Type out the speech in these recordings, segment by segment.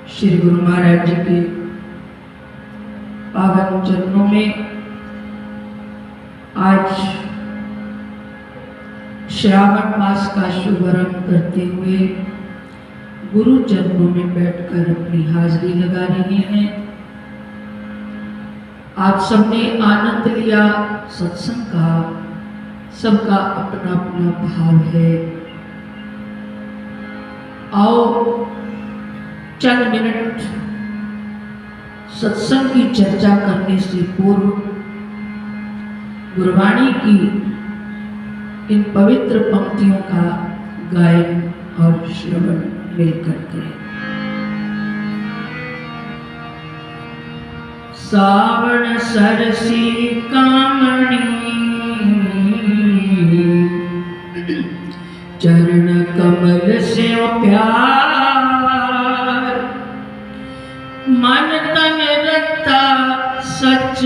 श्री गुरु महाराज जी के पावन चरणों में आज श्रावण मास का शुभारंभ करते हुए गुरु चरणों में बैठकर अपनी हाजिरी लगा रहे हैं। आप सबने आनंद लिया सत्संग का, सबका अपना अपना भाव है। आओ चंद मिनट सत्संग की चर्चा करने से पूर्व गुरबाणी की इन पवित्र पंक्तियों का गायन और श्रवण मिलकर करें। सावण सरसी कामणी चरण कमल से प्यार, मन तन रता सच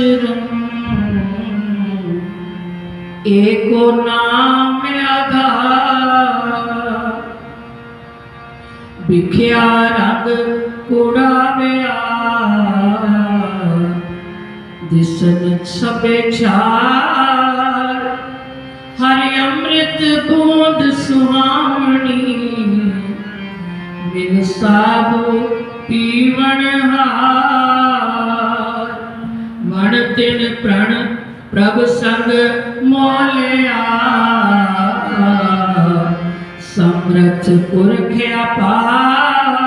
एको नाम आधार, बिख्या रंग कुड़ाव्या दिसन सबे छार, हरि अमृत बूंद सुहावनी मिल साबु पीवन हार, वण तिन प्रण प्रभ संग मोलिया समर्थ पुरख अपार,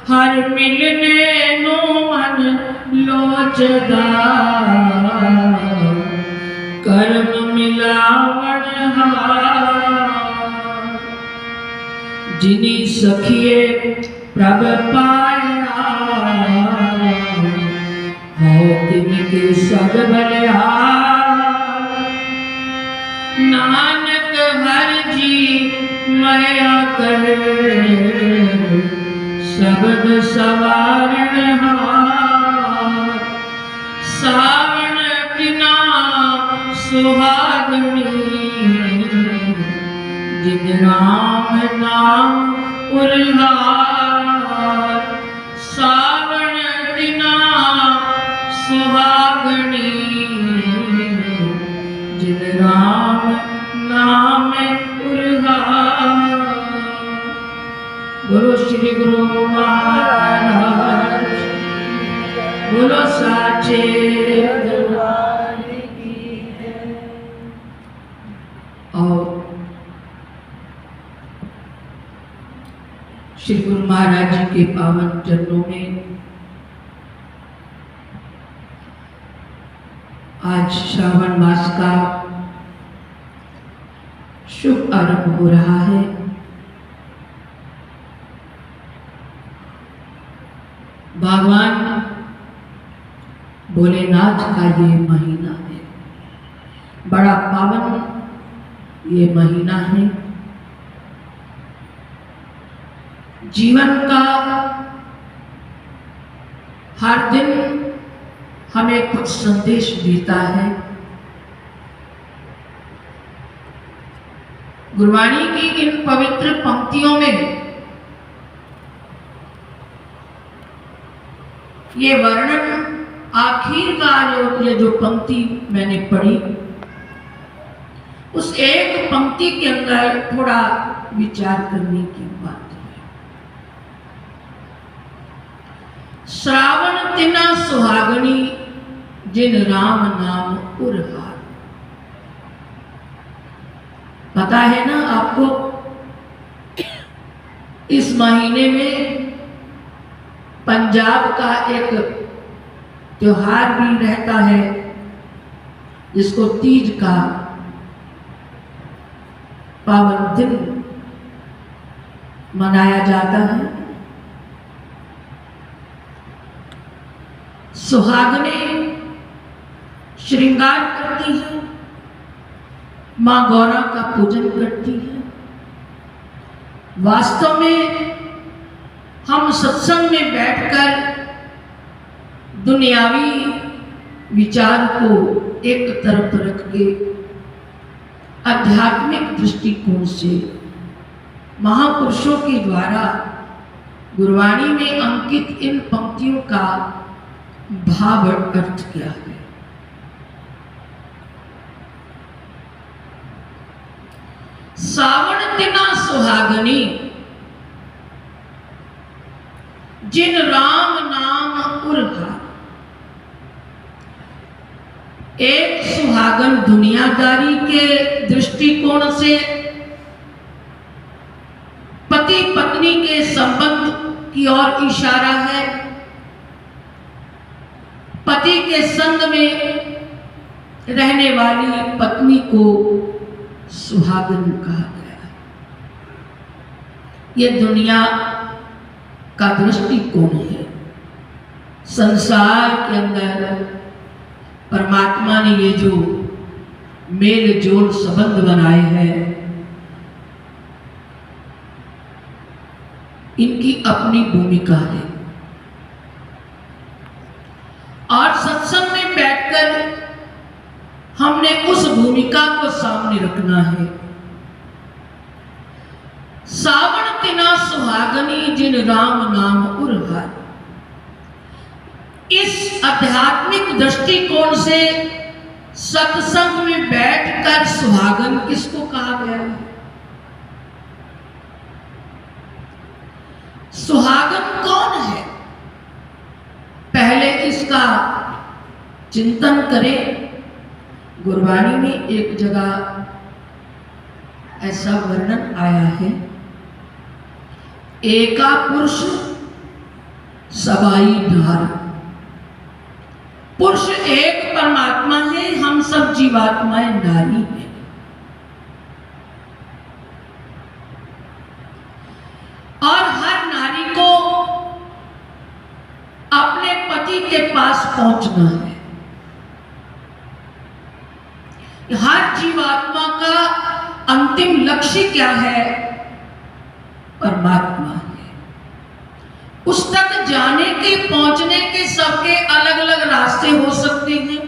हर मिलने नो मन लोचदा कर्म मिलावण हार, जिनी सखिए प्रभ पाया हो तिनके सब बलिहार, नानक हर जी मया कर शब्द सवारण हार, सावण बिना सुहागनी जिन राम नाम उल्हार, सावण बिना सुहागनी जिन राम नाम उल्हार। बोलो श्री गुरु महाराज, बोलो साचे दरबार की जय। और श्री गुरु महाराज जी के पावन चरणों में आज श्रावण मास का शुभ आरंभ हो रहा है। भगवान भोलेनाथ का ये महीना है, बड़ा पावन ये महीना है। जीवन का हर दिन हमें कुछ संदेश देता है। गुरबाणी की इन पवित्र पंक्तियों में ये वर्णन आखिर का ये जो पंक्ति मैंने पढ़ी, उस एक पंक्ति के अंदर थोड़ा विचार करने की बात है। श्रावण तिना सुहागनी जिन राम नाम उरहार। पता है ना आपको, इस महीने में पंजाब का एक त्योहार भी रहता है जिसको तीज का पावन दिन मनाया जाता है। सुहागने श्रृंगार करती है, मां गौरा का पूजन करती है। वास्तव में हम सत्संग में बैठकर दुनियावी विचार को एक तरफ रख के आध्यात्मिक दृष्टिकोण से महापुरुषों के द्वारा गुरबाणी में अंकित इन पंक्तियों का भाव अर्थ क्या है? सावन तिना सुहागनी, जिन राम नाम उरहा। एक सुहागन दुनियादारी के दृष्टिकोण से पति पत्नी के संबंध की ओर इशारा है। पति के संग में रहने वाली पत्नी को सुहागन कहा गया है। ये दुनिया का दृष्टिकोण है। संसार के अंदर परमात्मा ने ये जो मेल जोल संबंध बनाए हैं, इनकी अपनी भूमिका है। और सत्संग में बैठकर हमने उस भूमिका को सामने रखना है। सावन तिना सुहागनी, जिन राम नाम उरहा। इस आध्यात्मिक दृष्टिकोण से सत्संग में बैठकर सुहागन किसको कहा गया है? सुहागन कौन है? पहले इसका चिंतन करें। गुरबाणी में एक जगह ऐसा वर्णन आया है, एका पुरुष सबाई नार। पुरुष एक परमात्मा है, हम सब जीवात्माएं नारी हैं। और हर नारी को अपने पति के पास पहुंचना है। हर जीवात्मा का अंतिम लक्ष्य क्या है? परमात्मा है। उस तक जाने के, पहुंचने के सबके अलग अलग रास्ते हो सकते हैं।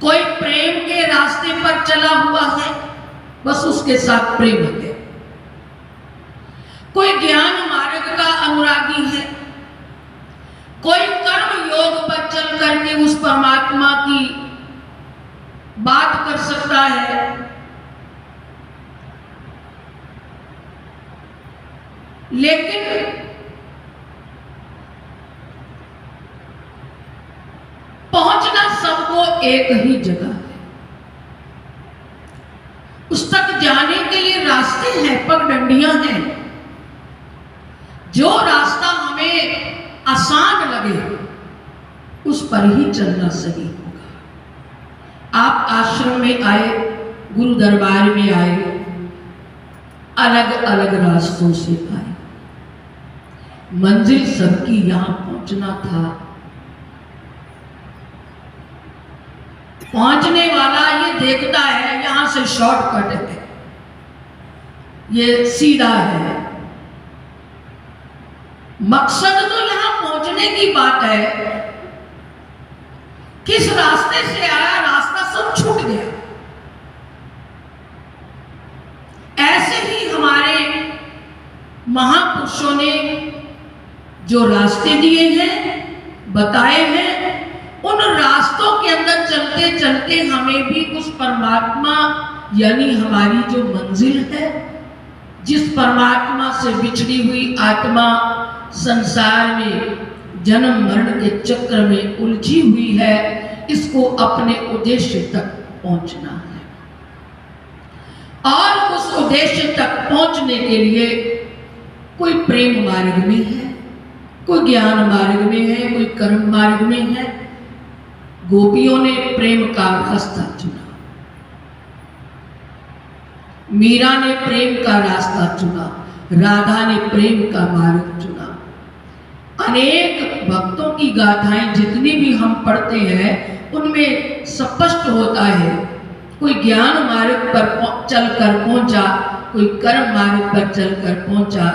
कोई प्रेम के रास्ते पर चला हुआ है, बस उसके साथ प्रेम है। कोई ज्ञान मार्ग का अनुरागी है। कोई कर्म योग पर चल करके उस परमात्मा की बात कर सकता है। लेकिन पहुंचना सबको एक ही जगह है। उस तक जाने के लिए रास्ते हैं, पगडंडियां हैं। जो रास्ता हमें आसान लगे उस पर ही चलना सही होगा। आप आश्रम में आए, गुरु दरबार में आए, अलग अलग रास्तों से आए। मंजिल सबकी यहां पहुंचना था। पहुंचने वाला ये देखता है यहां से शॉर्टकट है, ये सीधा है। मकसद तो यहां पहुंचने की बात है। किस रास्ते से आया, रास्ता सब छूट गया। ऐसे ही हमारे महापुरुषों ने जो रास्ते दिए हैं, बताए हैं, उन रास्तों के अंदर चलते चलते हमें भी उस परमात्मा यानी हमारी जो मंजिल है, जिस परमात्मा से बिछड़ी हुई आत्मा संसार में जन्म मरण के चक्र में उलझी हुई है, इसको अपने उद्देश्य तक पहुंचना है। और उस उद्देश्य तक पहुंचने के लिए कोई प्रेम मार्ग में है, कोई ज्ञान मार्ग में है, कोई कर्म मार्ग में है। गोपियों ने प्रेम का रास्ता चुना, मीरा ने प्रेम का रास्ता चुना, राधा ने प्रेम का मार्ग चुना। अनेक भक्तों की गाथाएं जितनी भी हम पढ़ते हैं उनमें स्पष्ट होता है, कोई ज्ञान मार्ग पर चलकर पहुंचा, कोई कर्म मार्ग पर चलकर पहुंचा।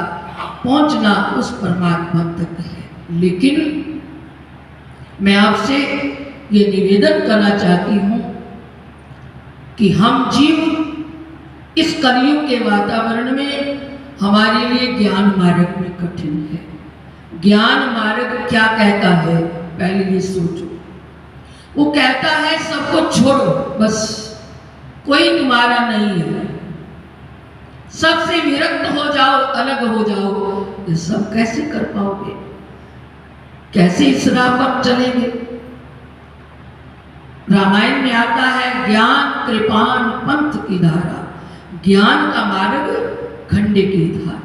पहुंचना उस परमात्मा तक है। लेकिन मैं आपसे ये निवेदन करना चाहती हूं कि हम जीव इस कलयुग के वातावरण में हमारे लिए ज्ञान मार्ग में कठिन है। ज्ञान मार्ग क्या कहता है, पहले ये सोचो। वो कहता है सबको छोड़ो, बस कोई तुम्हारा नहीं है, सबसे विरक्त हो जाओ, अलग हो जाओ। ये सब कैसे कर पाओगे? कैसे इस राह पर चलेंगे? रामायण में आता है ज्ञान कृपान पंथ की धारा, ज्ञान का मार्ग खंडे की धारा।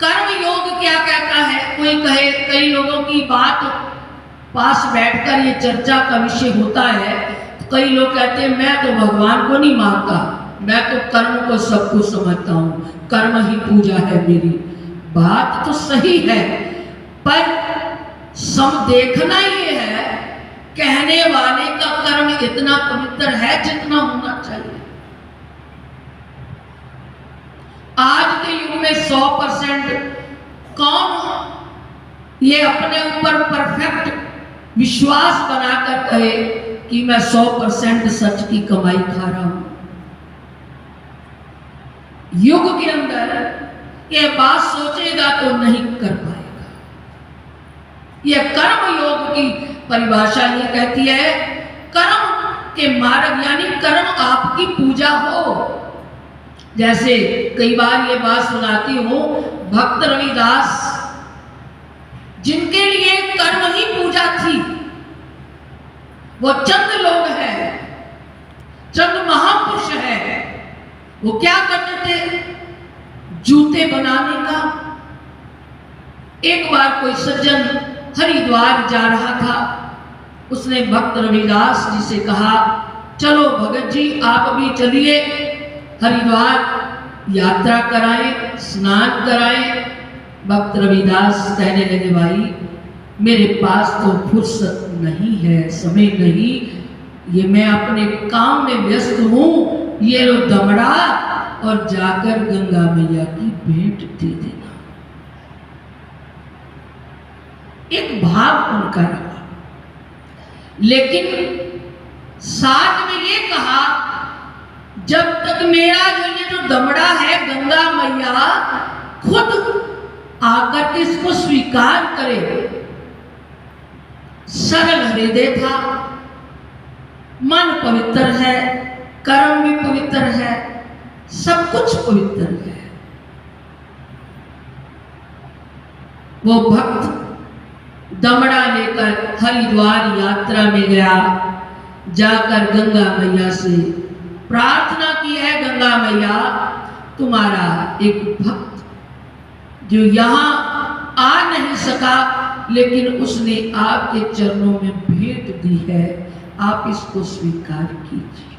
कर्म योग क्या कहता है? कोई कहे, कई लोगों की बात पास बैठकर ये चर्चा का विषय होता है, तो कई लोग कहते हैं मैं तो भगवान को नहीं मानता, मैं तो कर्म को सब कुछ समझता हूँ, कर्म ही पूजा है मेरी। बात तो सही है, पर सब देखना ये है, कहने वाले का कर्म इतना पवित्र है जितना होना चाहिए। आज के युग में 100% कौन ये अपने ऊपर परफेक्ट विश्वास बनाकर कहे कि मैं 100% सच की कमाई खा रहा हूं? युग के अंदर ये बात सोचेगा तो नहीं कर पाएगा। यह कर्म योग की परिभाषा ये कहती है, कर्म के मार्ग यानी कर्म आपकी पूजा हो। जैसे कई बार ये बात सुनाती हूं, भक्त रविदास जिनके लिए कर्म ही पूजा थी, वो चंद लोग हैं, चंद महापुरुष हैं। वो क्या करते थे? जूते बनाने का। एक बार कोई सज्जन हरिद्वार जा रहा था, उसने भक्त रविदास जी से कहा चलो भगत जी आप भी चलिए, हरिद्वार यात्रा कराएं, स्नान कराएं। भक्त रविदास कहने लगे भाई मेरे पास तो फुर्सत नहीं है, समय नहीं, ये मैं अपने काम में व्यस्त हूं, ये लो दमड़ा और जाकर गंगा मैया की भेंट दे देना। एक भाव उनका रहा, लेकिन साथ में ये कहा जब तक मेरा जो दमड़ा है गंगा मैया खुद आकर इसको स्वीकार करे। सरल हृदय था, मन पवित्र है, कर्म भी पवित्र है, सब कुछ पवित्र है। वो भक्त दमड़ा लेकर हरिद्वार यात्रा में गया, जाकर गंगा मैया से प्रार्थना की है, गंगा मैया तुम्हारा एक भक्त जो यहां आ नहीं सका, लेकिन उसने आपके चरणों में भेंट दी है, आप इसको स्वीकार कीजिए।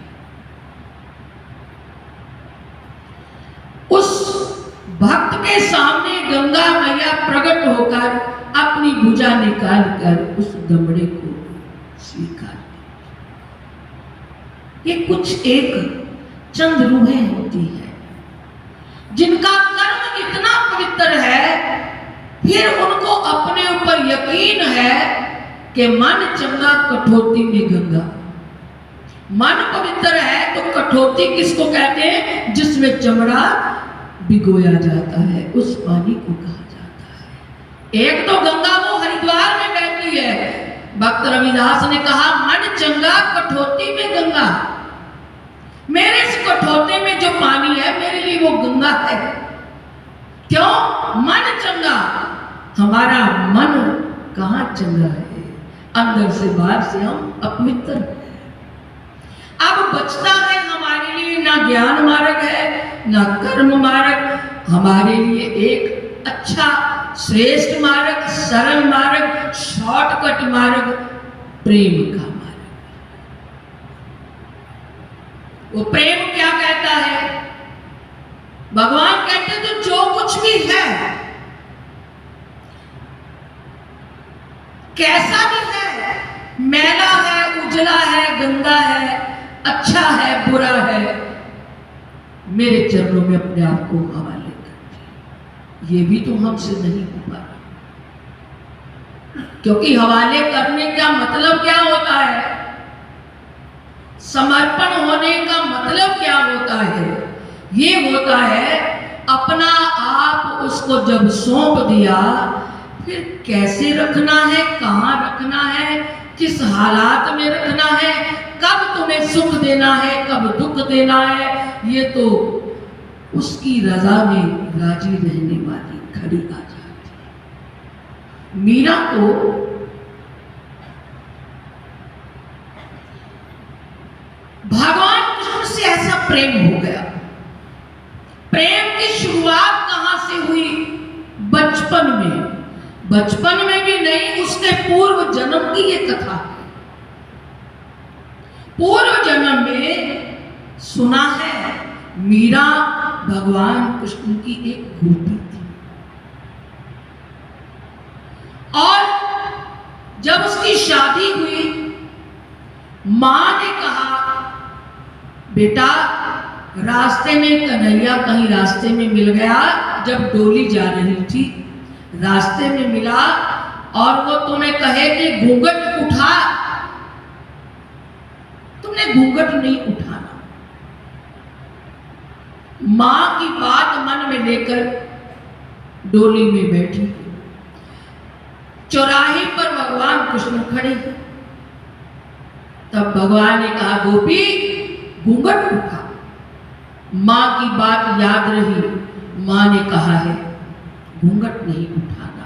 उस भक्त के सामने गंगा मैया प्रकट होकर अपनी भुजा निकालकर उस दमड़े को स्वीकार। ये कुछ एक चंद रूहें होती है जिनका कर्म इतना पवित्र है, फिर उनको अपने ऊपर यकीन है कि मन चंगा कठौती में गंगा। मन पवित्र है तो कठौती किसको कहते हैं? जिसमें चमड़ा भिगोया जाता है, उस पानी को कहा जाता है। एक तो गंगा वो हरिद्वार में बहती है। भक्त रविदास ने कहा मन चंगा कठौती में गंगा। मेरे इस कठौते में जो पानी है मेरे लिए वो गंगा है। क्यों? मन चंगा। हमारा मन कहाँ चंगा है? अंदर से बाहर से हम अपवित्र हैं। अब बचता है हमारे लिए ना ज्ञान मार्ग है ना कर्म मार्ग, हमारे लिए एक अच्छा श्रेष्ठ मार्ग, सरल मार्ग, शॉर्टकट मार्ग, प्रेम का मार्ग। वो प्रेम क्या कहता है? भगवान कहते तो जो कुछ भी है, कैसा भी है, मैला है, उजला है, गंदा है, अच्छा है, बुरा है, मेरे चरणों में अपने आप को हवाले कर। ये भी तो हमसे नहीं हो पा रहा, क्योंकि हवाले करने का मतलब क्या होता है? समर्पण होने का मतलब क्या होता है? ये होता है अपना आप उसको जब सौंप दिया, फिर कैसे रखना है, कहाँ रखना है, किस हालात में रखना है, कब तुम्हें सुख देना है, कब दुख देना है, ये तो उसकी रजा में राजी रहने वाली घड़ी आ जाती है। मीरा को भगवान कृष्ण से ऐसा प्रेम हो गया। प्रेम की शुरुआत कहां से हुई? बचपन में। बचपन में भी नहीं, उसके पूर्व जन्म की ये कथा है। पूर्व जन्म में सुना है मीरा भगवान कृष्ण की एक गोपी थी, और जब उसकी शादी हुई, मां ने कहा बेटा रास्ते में कन्हैया कहीं रास्ते में मिल गया, जब डोली जा रही थी रास्ते में मिला, और वो तुम्हें कहे कि घूंघट उठा, तुमने घूंघट नहीं उठाना। मां की बात मन में लेकर डोली में बैठी। चौराहे पर भगवान कृष्ण खड़े। तब भगवान ने कहा गोपी घूंघट उठा। मां की बात याद रही, मां ने कहा है घूंघट नहीं उठाना।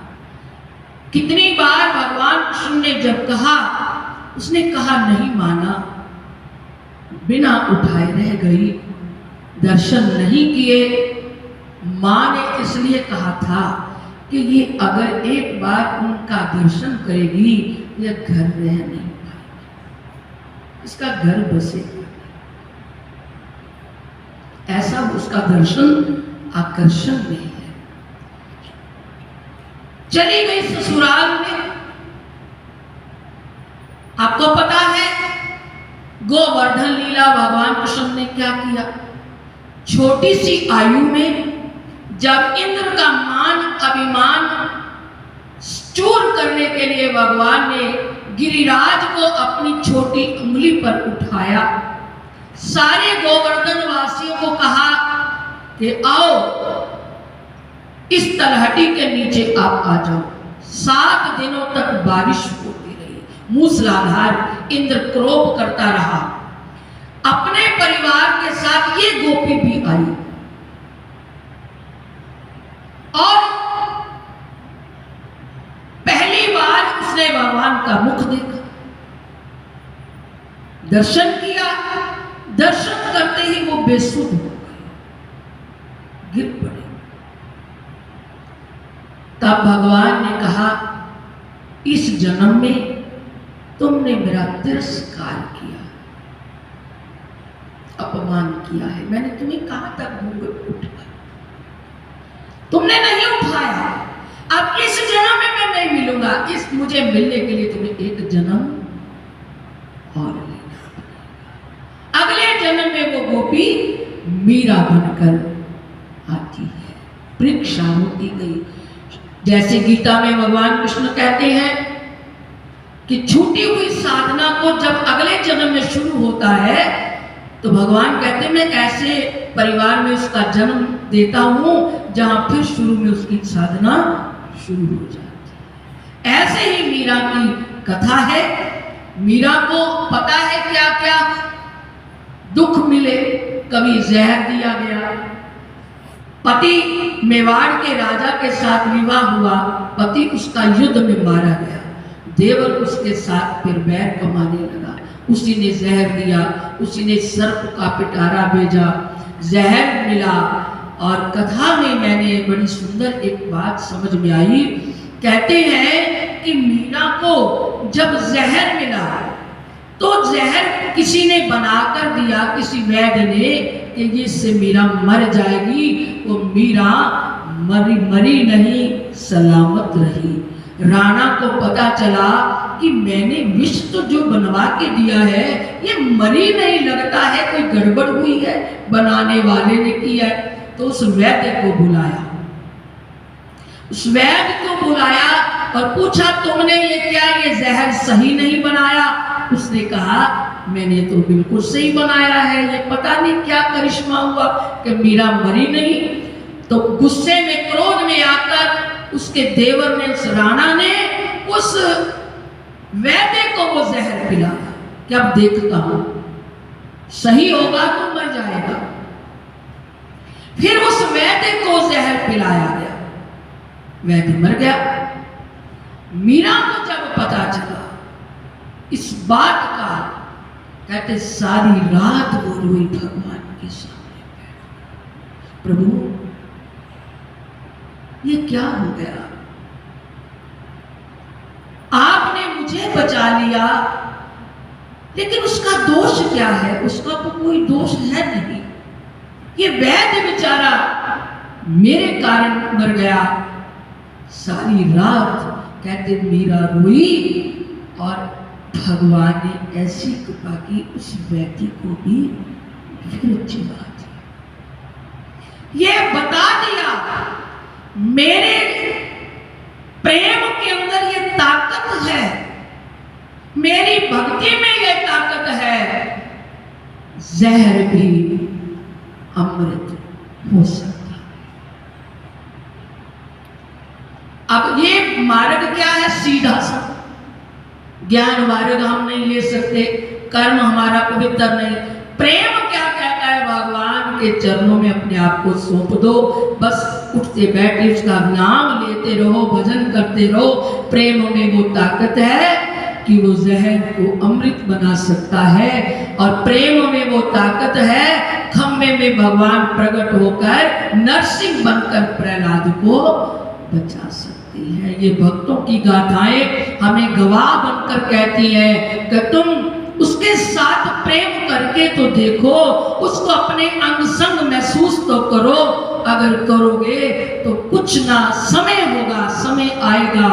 कितनी बार भगवान कृष्ण ने जब कहा, उसने कहा नहीं माना, बिना उठाए रह गई, दर्शन नहीं किए। मां ने इसलिए कहा था कि ये अगर एक बार उनका दर्शन करेगी, यह घर रह नहीं पाएगी, इसका घर बसेगा। ऐसा उसका दर्शन आकर्षण नहीं है। चली गई ससुराल में। आपको पता है गोवर्धन लीला भगवान कृष्ण ने क्या किया? छोटी सी आयु में जब इंद्र का मान अभिमान चूर करने के लिए भगवान ने गिरिराज को अपनी छोटी उंगली पर उठाया, सारे गोवर्धन वासियों को कहा कि आओ इस तलहटी के नीचे आप आ जाओ। 7 दिनों तक बारिश होती रही, मूसलाधार, इंद्र क्रोध करता रहा। अपने परिवार के साथ ये गोपी भी आई, और पहली बार उसने भगवान का मुख देखा, दर्शन किया। दर्शन करते ही वो बेसुध हो गए, गिर पड़े। तब भगवान ने कहा इस जन्म में तुमने मेरा तिरस्कार किया, अपमान किया है। मैंने तुम्हें कहा था घूंघट उठा, तुमने नहीं उठाया। अब इस जन्म में मैं नहीं मिलूंगा, इस मुझे मिलने के लिए तुम्हें एक जन्म और लेना पड़ेगा। अगले जन्म में वो गोपी मीरा बनकर आती है, परीक्षा होती गई। जैसे गीता में भगवान कृष्ण कहते हैं कि छूटी हुई साधना को जब अगले जन्म में शुरू होता है, तो भगवान कहते हैं मैं ऐसे परिवार में उसका जन्म देता हूं जहां फिर शुरू में उसकी साधना शुरू हो जाती है। ऐसे ही मीरा की कथा है। मीरा को पता है क्या क्या दुख मिले। कभी जहर दिया गया, पति मेवाड़ के राजा के साथ विवाह हुआ, पति उसका युद्ध में मारा गया, देवर उसके साथ फिर बैर कमाने लगा, उसी ने जहर दिया, उसी ने सर्प का पिटारा भेजा, जहर मिला। और कथा में मैंने बड़ी सुंदर एक बात समझ में आई। कहते हैं कि मीरा को जब जहर मिला तो जहर किसी ने बनाकर दिया, किसी वैद्य ने, कि इससे मीरा मर जाएगी। वो मीरा मरी नहीं, सलामत रही। राणा को पता चला कि मैंने विष तो जो बनवा के दिया है ये मरी नहीं, लगता है कोई गड़बड़ हुई है, बनाने वाले ने किया है। तो उस वैद्य को बुलाया, उस वैद्य को बुलाया और पूछा तुमने ये क्या, ये जहर सही नहीं बनाया? उसने कहा मैंने तो बिल्कुल सही बनाया है, ये पता नहीं क्या करिश्मा हुआ कि मीरा मरी नहीं। तो गुस्से में क्रोध में आकर उसके देवर ने, उस राणा ने उस वैद्य को वो जहर पिलाया कि अब देखता हूं सही होगा तो मर जाएगा। फिर उस वैद्य को जहर पिलाया गया, वैद्य मर गया। मीरा को जब पता चला इस बात का, कहते सारी रात वो रोई भगवान के सामने, प्रभु ये क्या हो गया, आपने मुझे बचा लिया लेकिन उसका दोष क्या है, उसका तो कोई दोष है नहीं। ये वैद्य बेचारा मेरे कारण मर गया। सारी रात कहते मीरा रोई और भगवान ने ऐसी कृपा की उस वैद्य को भी फिर जिला दी। ये बता दिया मेरे प्रेम के अंदर ये ताकत है, मेरी भक्ति में ये ताकत है, जहर भी अमृत हो सकता है। अब ये मार्ग क्या है, सीधा सा ज्ञान मार्ग हम नहीं ले सकते, कर्म हमारा पवित्र नहीं। प्रेम क्या कहता है, भगवान के चरणों में अपने आप को सौंप दो, बस उठते बैठे उसका नाम लेते रहो, भजन करते रहो। प्रेम में वो ताकत है कि वो जहर को अमृत बना सकता है, और प्रेम में वो ताकत है खम्भे में भगवान प्रकट होकर नरसिंह बनकर प्रहलाद को बचा सकती है। ये भक्तों की गाथाएं हमें गवाह बनकर कहती हैं कि तुम उसके साथ प्रेम करके तो देखो, उसको अपने अंग संग महसूस तो करो। अगर करोगे तो कुछ ना समय होगा, समय आएगा।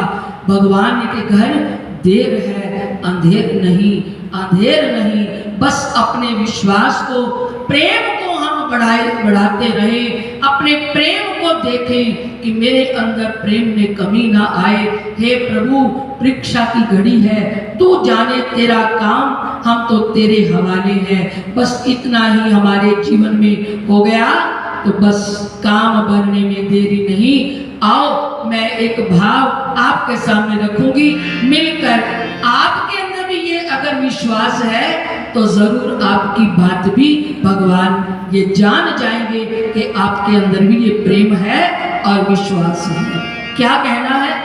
भगवान के घर देर है, अंधेर नहीं, अंधेर नहीं। बस अपने विश्वास को, प्रेम को हम बढ़ाते रहें, अपने प्रेम को देखें कि मेरे अंदर प्रेम में कमी ना आए। हे प्रभु, परीक्षा की घड़ी है, तू जाने तेरा काम, हम तो तेरे हवाले हैं। बस इतना ही हमारे जीवन में हो गया तो बस काम बनने में देरी नहीं। आओ मैं एक भाव आपके सामने रखूंगी, मिलकर आपके अंदर भी ये अगर विश्वास है तो जरूर आपकी बात भी भगवान ये जान जाएंगे कि आपके अंदर भी ये प्रेम है और विश्वास है। क्या कहना है?